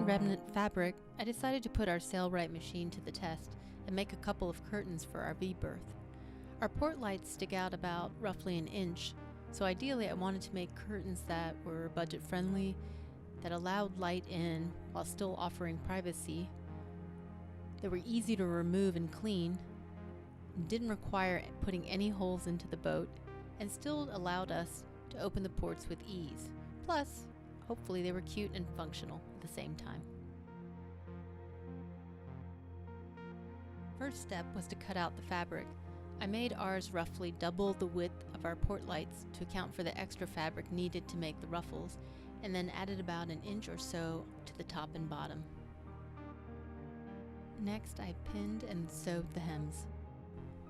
remnant fabric, I decided to put our Sailrite machine to the test and make a couple of curtains for our v-berth. Our port lights stick out about roughly an inch, so ideally I wanted to make curtains that were budget friendly, that allowed light in while still offering privacy, that were easy to remove and clean, and didn't require putting any holes into the boat, and still allowed us to open the ports with ease. Plus, hopefully they were cute and functional at the same time. First step was to cut out the fabric. I made ours roughly double the width of our port lights to account for the extra fabric needed to make the ruffles, and then added about an inch or so to the top and bottom. Next, I pinned and sewed the hems.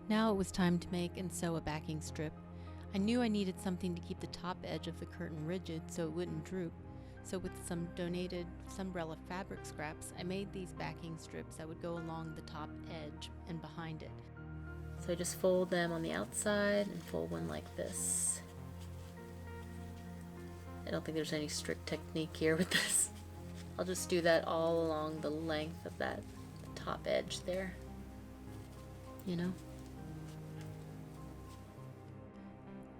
Now it was time to make and sew a backing strip. I knew I needed something to keep the top edge of the curtain rigid so it wouldn't droop, so with some donated Sunbrella fabric scraps, I made these backing strips that would go along the top edge and behind it. So I just fold them on the outside and fold one like this. I don't think there's any strict technique here with this. I'll just do that all along the length of that top edge there, you know.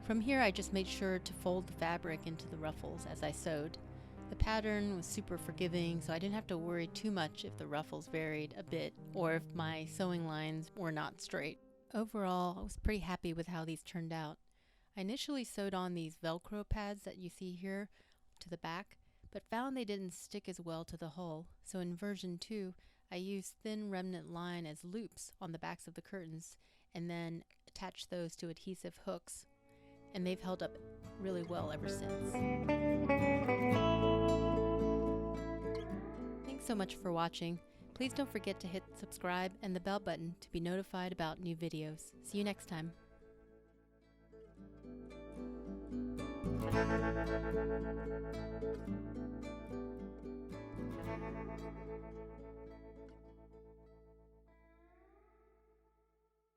From here I just made sure to fold the fabric into the ruffles as I sewed. The pattern was super forgiving, so I didn't have to worry too much if the ruffles varied a bit or if my sewing lines were not straight. Overall, I was pretty happy with how these turned out. I initially sewed on these Velcro pads that you see here to the back, but found they didn't stick as well to the hull, so in version 2, I used thin remnant line as loops on the backs of the curtains and then attached those to adhesive hooks, and they've held up really well ever since. Thanks so much for watching. Please don't forget to hit subscribe and the bell button to be notified about new videos. See you next time.